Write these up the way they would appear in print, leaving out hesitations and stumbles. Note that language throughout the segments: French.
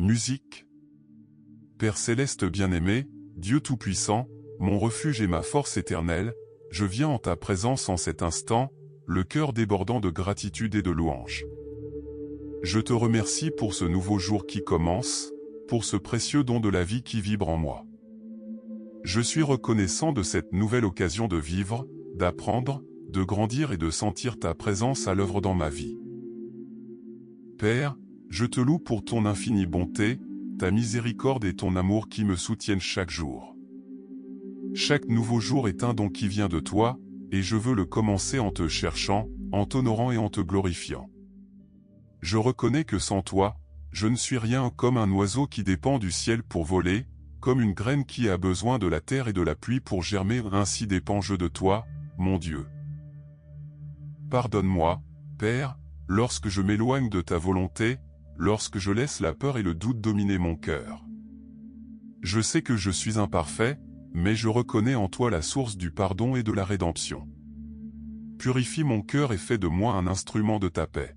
Musique. Père céleste bien-aimé, Dieu Tout-Puissant, mon refuge et ma force éternelle, je viens en ta présence en cet instant, le cœur débordant de gratitude et de louange. Je te remercie pour ce nouveau jour qui commence, pour ce précieux don de la vie qui vibre en moi. Je suis reconnaissant de cette nouvelle occasion de vivre, d'apprendre, de grandir et de sentir ta présence à l'œuvre dans ma vie. Père, je te loue pour ton infinie bonté, ta miséricorde et ton amour qui me soutiennent chaque jour. Chaque nouveau jour est un don qui vient de toi, et je veux le commencer en te cherchant, en t'honorant et en te glorifiant. Je reconnais que sans toi, je ne suis rien, comme un oiseau qui dépend du ciel pour voler, comme une graine qui a besoin de la terre et de la pluie pour germer, ainsi dépends-je de toi, mon Dieu. Pardonne-moi, Père, lorsque je m'éloigne de ta volonté, lorsque je laisse la peur et le doute dominer mon cœur. Je sais que je suis imparfait, mais je reconnais en toi la source du pardon et de la rédemption. Purifie mon cœur et fais de moi un instrument de ta paix.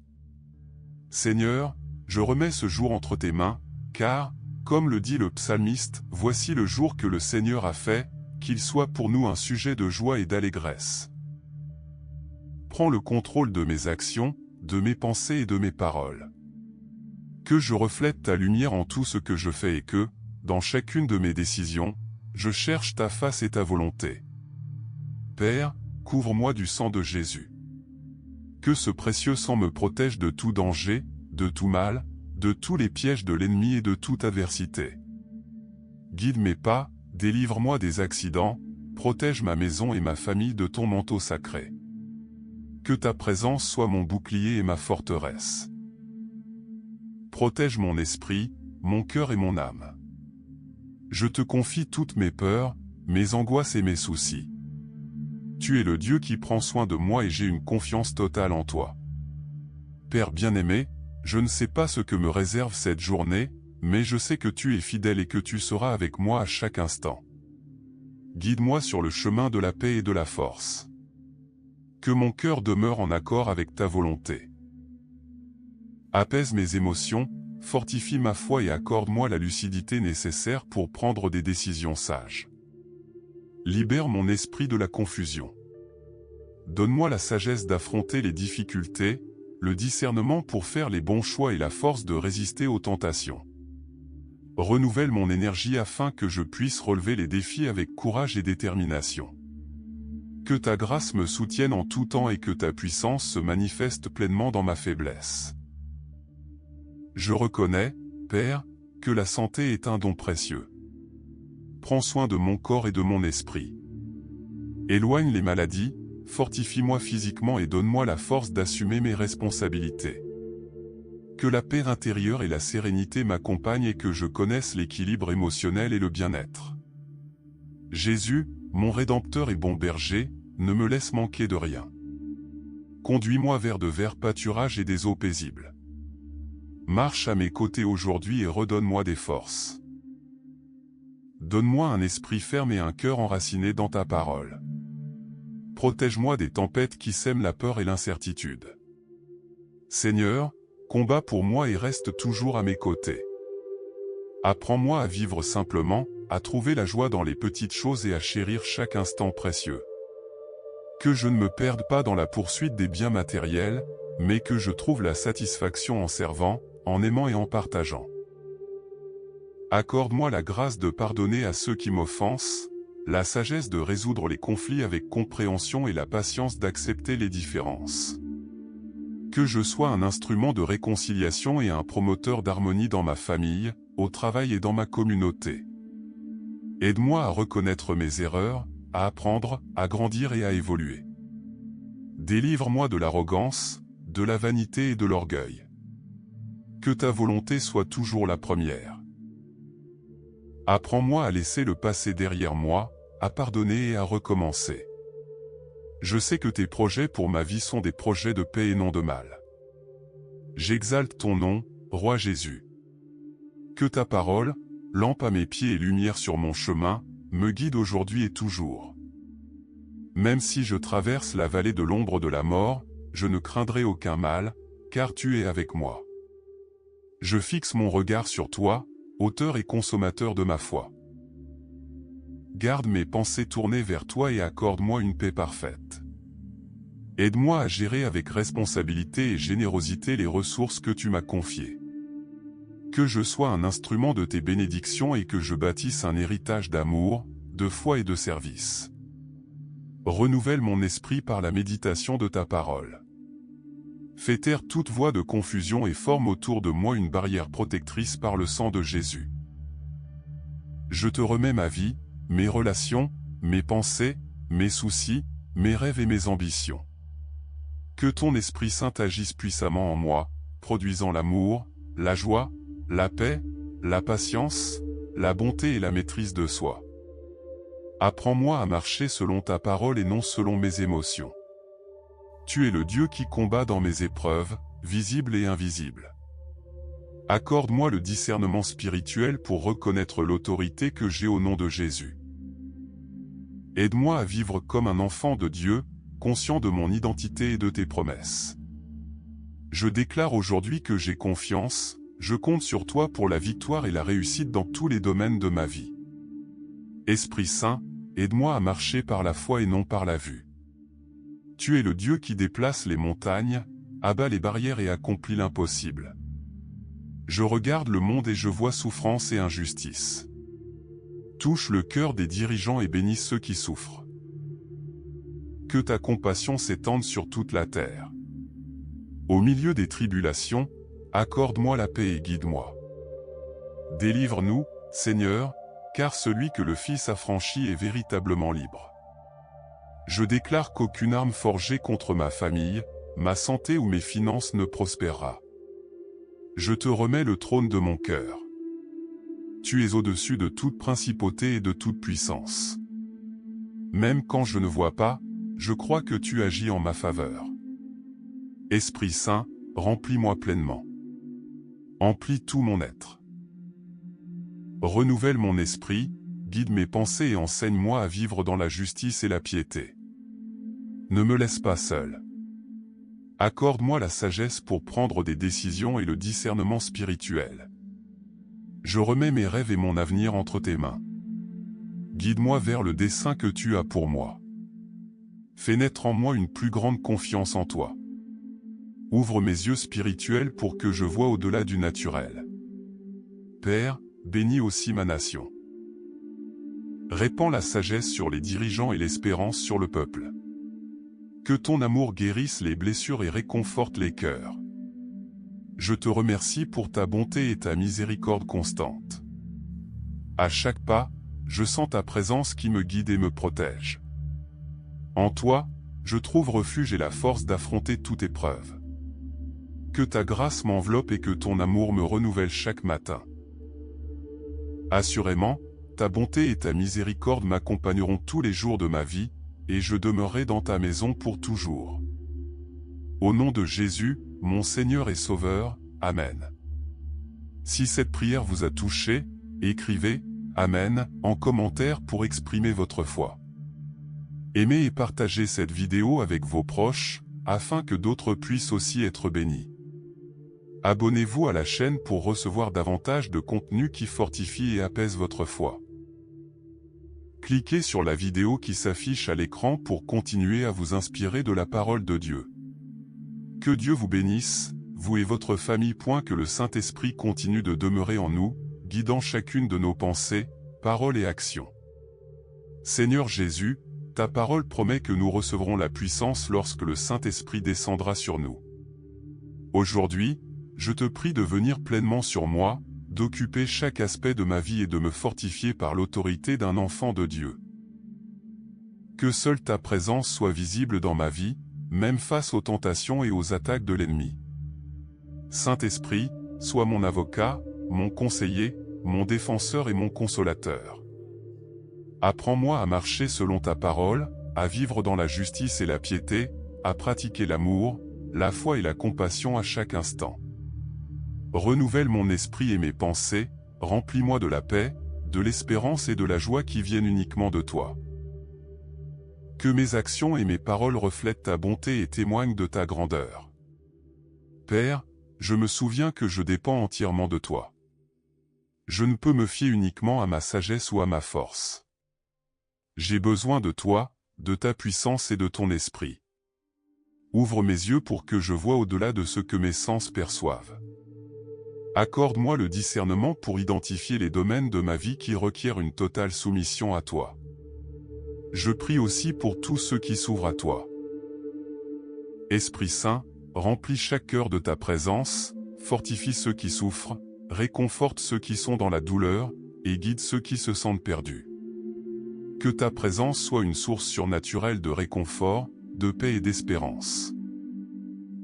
Seigneur, je remets ce jour entre tes mains, car, comme le dit le psalmiste, voici le jour que le Seigneur a fait, qu'il soit pour nous un sujet de joie et d'allégresse. Prends le contrôle de mes actions, de mes pensées et de mes paroles. Que je reflète ta lumière en tout ce que je fais et que, dans chacune de mes décisions, je cherche ta face et ta volonté. Père, couvre-moi du sang de Jésus. Que ce précieux sang me protège de tout danger, de tout mal, de tous les pièges de l'ennemi et de toute adversité. Guide mes pas, délivre-moi des accidents, protège ma maison et ma famille de ton manteau sacré. Que ta présence soit mon bouclier et ma forteresse. Protège mon esprit, mon cœur et mon âme. Je te confie toutes mes peurs, mes angoisses et mes soucis. Tu es le Dieu qui prend soin de moi et j'ai une confiance totale en toi. Père bien-aimé, je ne sais pas ce que me réserve cette journée, mais je sais que tu es fidèle et que tu seras avec moi à chaque instant. Guide-moi sur le chemin de la paix et de la force. Que mon cœur demeure en accord avec ta volonté. Apaise mes émotions, fortifie ma foi et accorde-moi la lucidité nécessaire pour prendre des décisions sages. Libère mon esprit de la confusion. Donne-moi la sagesse d'affronter les difficultés, le discernement pour faire les bons choix et la force de résister aux tentations. Renouvelle mon énergie afin que je puisse relever les défis avec courage et détermination. Que ta grâce me soutienne en tout temps et que ta puissance se manifeste pleinement dans ma faiblesse. Je reconnais, Père, que la santé est un don précieux. Prends soin de mon corps et de mon esprit. Éloigne les maladies, fortifie-moi physiquement et donne-moi la force d'assumer mes responsabilités. Que la paix intérieure et la sérénité m'accompagnent et que je connaisse l'équilibre émotionnel et le bien-être. Jésus, mon Rédempteur et bon berger, ne me laisse manquer de rien. Conduis-moi vers de verts pâturages et des eaux paisibles. Marche à mes côtés aujourd'hui et redonne-moi des forces. Donne-moi un esprit ferme et un cœur enraciné dans ta parole. Protège-moi des tempêtes qui sèment la peur et l'incertitude. Seigneur, combat pour moi et reste toujours à mes côtés. Apprends-moi à vivre simplement, à trouver la joie dans les petites choses et à chérir chaque instant précieux. Que je ne me perde pas dans la poursuite des biens matériels, mais que je trouve la satisfaction en servant, en aimant et en partageant. Accorde-moi la grâce de pardonner à ceux qui m'offensent, la sagesse de résoudre les conflits avec compréhension et la patience d'accepter les différences. Que je sois un instrument de réconciliation et un promoteur d'harmonie dans ma famille, au travail et dans ma communauté. Aide-moi à reconnaître mes erreurs, à apprendre, à grandir et à évoluer. Délivre-moi de l'arrogance, de la vanité et de l'orgueil. Que ta volonté soit toujours la première. Apprends-moi à laisser le passé derrière moi, à pardonner et à recommencer. Je sais que tes projets pour ma vie sont des projets de paix et non de mal. J'exalte ton nom, Roi Jésus. Que ta parole, lampe à mes pieds et lumière sur mon chemin, me guide aujourd'hui et toujours. Même si je traverse la vallée de l'ombre de la mort, je ne craindrai aucun mal, car tu es avec moi. Je fixe mon regard sur toi, auteur et consommateur de ma foi. Garde mes pensées tournées vers toi et accorde-moi une paix parfaite. Aide-moi à gérer avec responsabilité et générosité les ressources que tu m'as confiées. Que je sois un instrument de tes bénédictions et que je bâtisse un héritage d'amour, de foi et de service. Renouvelle mon esprit par la méditation de ta parole. Fais taire toute voix de confusion et forme autour de moi une barrière protectrice par le sang de Jésus. Je te remets ma vie, mes relations, mes pensées, mes soucis, mes rêves et mes ambitions. Que ton Esprit Saint agisse puissamment en moi, produisant l'amour, la joie, la paix, la patience, la bonté et la maîtrise de soi. Apprends-moi à marcher selon ta parole et non selon mes émotions. Tu es le Dieu qui combat dans mes épreuves, visibles et invisibles. Accorde-moi le discernement spirituel pour reconnaître l'autorité que j'ai au nom de Jésus. Aide-moi à vivre comme un enfant de Dieu, conscient de mon identité et de tes promesses. Je déclare aujourd'hui que j'ai confiance, je compte sur toi pour la victoire et la réussite dans tous les domaines de ma vie. Esprit Saint, aide-moi à marcher par la foi et non par la vue. Tu es le Dieu qui déplace les montagnes, abat les barrières et accomplit l'impossible. Je regarde le monde et je vois souffrance et injustice. Touche le cœur des dirigeants et bénis ceux qui souffrent. Que ta compassion s'étende sur toute la terre. Au milieu des tribulations, accorde-moi la paix et guide-moi. Délivre-nous, Seigneur, car celui que le Fils a franchi est véritablement libre. Je déclare qu'aucune arme forgée contre ma famille, ma santé ou mes finances ne prospérera. Je te remets le trône de mon cœur. Tu es au-dessus de toute principauté et de toute puissance. Même quand je ne vois pas, je crois que tu agis en ma faveur. Esprit Saint, remplis-moi pleinement. Emplis tout mon être. Renouvelle mon esprit, guide mes pensées et enseigne-moi à vivre dans la justice et la piété. Ne me laisse pas seul. Accorde-moi la sagesse pour prendre des décisions et le discernement spirituel. Je remets mes rêves et mon avenir entre tes mains. Guide-moi vers le dessein que tu as pour moi. Fais naître en moi une plus grande confiance en toi. Ouvre mes yeux spirituels pour que je voie au-delà du naturel. Père, bénis aussi ma nation. Répands la sagesse sur les dirigeants et l'espérance sur le peuple. Que ton amour guérisse les blessures et réconforte les cœurs. Je te remercie pour ta bonté et ta miséricorde constante. À chaque pas, je sens ta présence qui me guide et me protège. En toi, je trouve refuge et la force d'affronter toute épreuve. Que ta grâce m'enveloppe et que ton amour me renouvelle chaque matin. Assurément, ta bonté et ta miséricorde m'accompagneront tous les jours de ma vie, et je demeurerai dans ta maison pour toujours. Au nom de Jésus, mon Seigneur et Sauveur, Amen. Si cette prière vous a touché, écrivez « Amen » en commentaire pour exprimer votre foi. Aimez et partagez cette vidéo avec vos proches, afin que d'autres puissent aussi être bénis. Abonnez-vous à la chaîne pour recevoir davantage de contenu qui fortifie et apaise votre foi. Cliquez sur la vidéo qui s'affiche à l'écran pour continuer à vous inspirer de la parole de Dieu. Que Dieu vous bénisse, vous et votre famille. Que le Saint-Esprit continue de demeurer en nous, guidant chacune de nos pensées, paroles et actions. Seigneur Jésus, ta parole promet que nous recevrons la puissance lorsque le Saint-Esprit descendra sur nous. Aujourd'hui, je te prie de venir pleinement sur moi, d'occuper chaque aspect de ma vie et de me fortifier par l'autorité d'un enfant de Dieu. Que seule ta présence soit visible dans ma vie, même face aux tentations et aux attaques de l'ennemi. Saint-Esprit, sois mon avocat, mon conseiller, mon défenseur et mon consolateur. Apprends-moi à marcher selon ta parole, à vivre dans la justice et la piété, à pratiquer l'amour, la foi et la compassion à chaque instant. Renouvelle mon esprit et mes pensées, remplis-moi de la paix, de l'espérance et de la joie qui viennent uniquement de toi. Que mes actions et mes paroles reflètent ta bonté et témoignent de ta grandeur. Père, je me souviens que je dépends entièrement de toi. Je ne peux me fier uniquement à ma sagesse ou à ma force. J'ai besoin de toi, de ta puissance et de ton esprit. Ouvre mes yeux pour que je voie au-delà de ce que mes sens perçoivent. Accorde-moi le discernement pour identifier les domaines de ma vie qui requièrent une totale soumission à toi. Je prie aussi pour tous ceux qui s'ouvrent à toi. Esprit Saint, remplis chaque cœur de ta présence, fortifie ceux qui souffrent, réconforte ceux qui sont dans la douleur, et guide ceux qui se sentent perdus. Que ta présence soit une source surnaturelle de réconfort, de paix et d'espérance.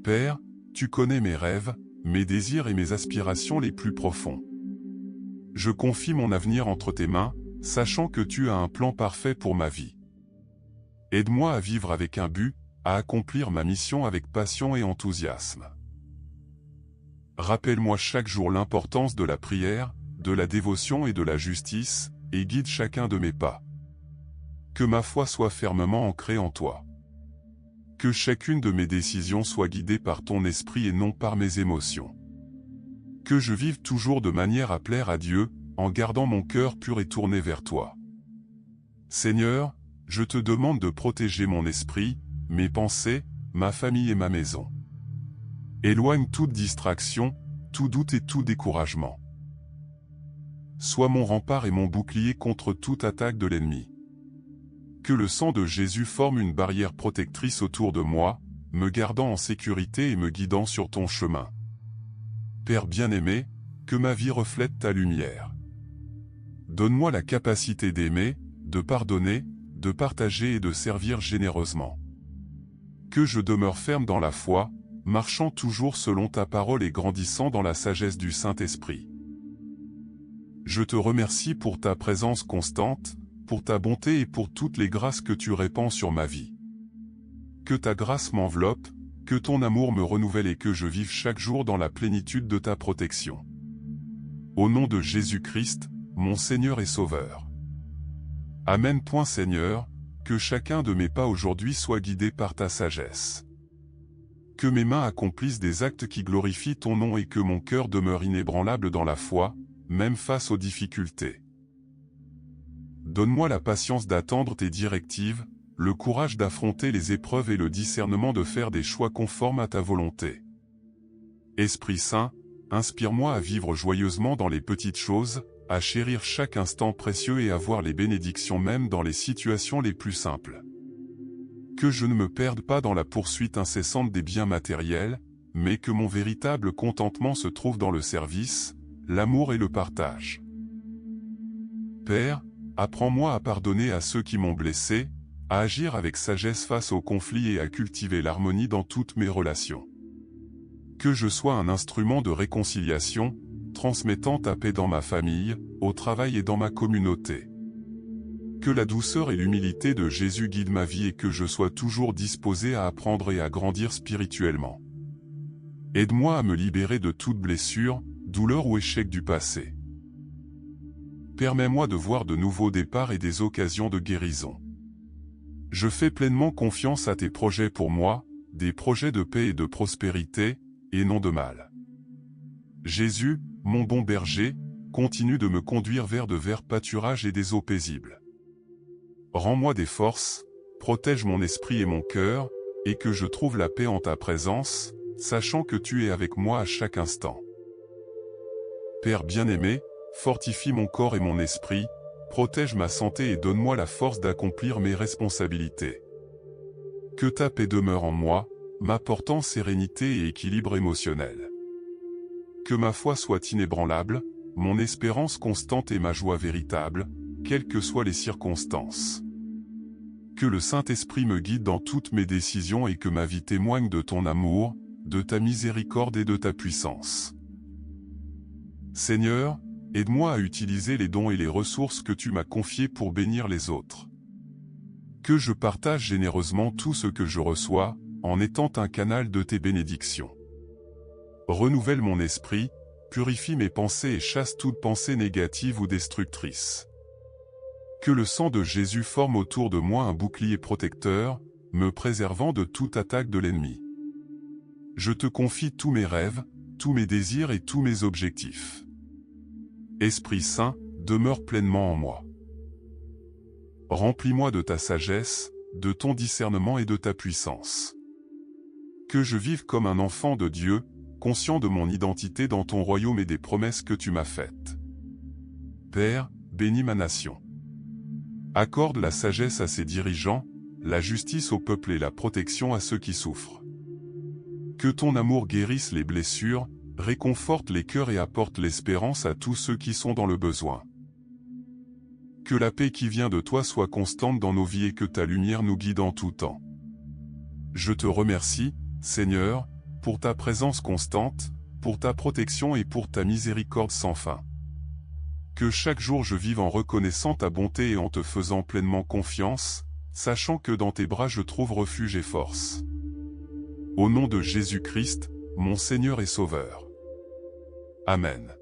Père, tu connais mes rêves, mes désirs et mes aspirations les plus profonds. Je confie mon avenir entre tes mains, sachant que tu as un plan parfait pour ma vie. Aide-moi à vivre avec un but, à accomplir ma mission avec passion et enthousiasme. Rappelle-moi chaque jour l'importance de la prière, de la dévotion et de la justice, et guide chacun de mes pas. Que ma foi soit fermement ancrée en toi. Que chacune de mes décisions soit guidée par ton esprit et non par mes émotions. Que je vive toujours de manière à plaire à Dieu, en gardant mon cœur pur et tourné vers toi. Seigneur, je te demande de protéger mon esprit, mes pensées, ma famille et ma maison. Éloigne toute distraction, tout doute et tout découragement. Sois mon rempart et mon bouclier contre toute attaque de l'ennemi. Que le sang de Jésus forme une barrière protectrice autour de moi, me gardant en sécurité et me guidant sur ton chemin. Père bien-aimé, que ma vie reflète ta lumière. Donne-moi la capacité d'aimer, de pardonner, de partager et de servir généreusement. Que je demeure ferme dans la foi, marchant toujours selon ta parole et grandissant dans la sagesse du Saint-Esprit. Je te remercie pour ta présence constante, pour ta bonté et pour toutes les grâces que tu répands sur ma vie. Que ta grâce m'enveloppe, que ton amour me renouvelle et que je vive chaque jour dans la plénitude de ta protection. Au nom de Jésus-Christ, mon Seigneur et Sauveur. Amen. Seigneur, que chacun de mes pas aujourd'hui soit guidé par ta sagesse. Que mes mains accomplissent des actes qui glorifient ton nom et que mon cœur demeure inébranlable dans la foi, même face aux difficultés. Donne-moi la patience d'attendre tes directives, le courage d'affronter les épreuves et le discernement de faire des choix conformes à ta volonté. Esprit Saint, inspire-moi à vivre joyeusement dans les petites choses, à chérir chaque instant précieux et à voir les bénédictions même dans les situations les plus simples. Que je ne me perde pas dans la poursuite incessante des biens matériels, mais que mon véritable contentement se trouve dans le service, l'amour et le partage. Père, apprends-moi à pardonner à ceux qui m'ont blessé, à agir avec sagesse face aux conflits et à cultiver l'harmonie dans toutes mes relations. Que je sois un instrument de réconciliation, transmettant ta paix dans ma famille, au travail et dans ma communauté. Que la douceur et l'humilité de Jésus guident ma vie et que je sois toujours disposé à apprendre et à grandir spirituellement. Aide-moi à me libérer de toute blessure, douleur ou échec du passé. Permets-moi de voir de nouveaux départs et des occasions de guérison. Je fais pleinement confiance à tes projets pour moi, des projets de paix et de prospérité, et non de mal. Jésus, mon bon berger, continue de me conduire vers de verts pâturages et des eaux paisibles. Rends-moi des forces, protège mon esprit et mon cœur, et que je trouve la paix en ta présence, sachant que tu es avec moi à chaque instant. Père bien-aimé, fortifie mon corps et mon esprit, protège ma santé et donne-moi la force d'accomplir mes responsabilités. Que ta paix demeure en moi, m'apportant sérénité et équilibre émotionnel. Que ma foi soit inébranlable, mon espérance constante et ma joie véritable, quelles que soient les circonstances. Que le Saint-Esprit me guide dans toutes mes décisions et que ma vie témoigne de ton amour, de ta miséricorde et de ta puissance. Seigneur, aide-moi à utiliser les dons et les ressources que tu m'as confiés pour bénir les autres. Que je partage généreusement tout ce que je reçois, en étant un canal de tes bénédictions. Renouvelle mon esprit, purifie mes pensées et chasse toute pensée négative ou destructrice. Que le sang de Jésus forme autour de moi un bouclier protecteur, me préservant de toute attaque de l'ennemi. Je te confie tous mes rêves, tous mes désirs et tous mes objectifs. Esprit Saint, demeure pleinement en moi. Remplis-moi de ta sagesse, de ton discernement et de ta puissance. Que je vive comme un enfant de Dieu, conscient de mon identité dans ton royaume et des promesses que tu m'as faites. Père, bénis ma nation. Accorde la sagesse à ses dirigeants, la justice au peuple et la protection à ceux qui souffrent. Que ton amour guérisse les blessures, réconforte les cœurs et apporte l'espérance à tous ceux qui sont dans le besoin. Que la paix qui vient de toi soit constante dans nos vies et que ta lumière nous guide en tout temps. Je te remercie, Seigneur, pour ta présence constante, pour ta protection et pour ta miséricorde sans fin. Que chaque jour je vive en reconnaissant ta bonté et en te faisant pleinement confiance, sachant que dans tes bras je trouve refuge et force. Au nom de Jésus-Christ, mon Seigneur et Sauveur. Amen.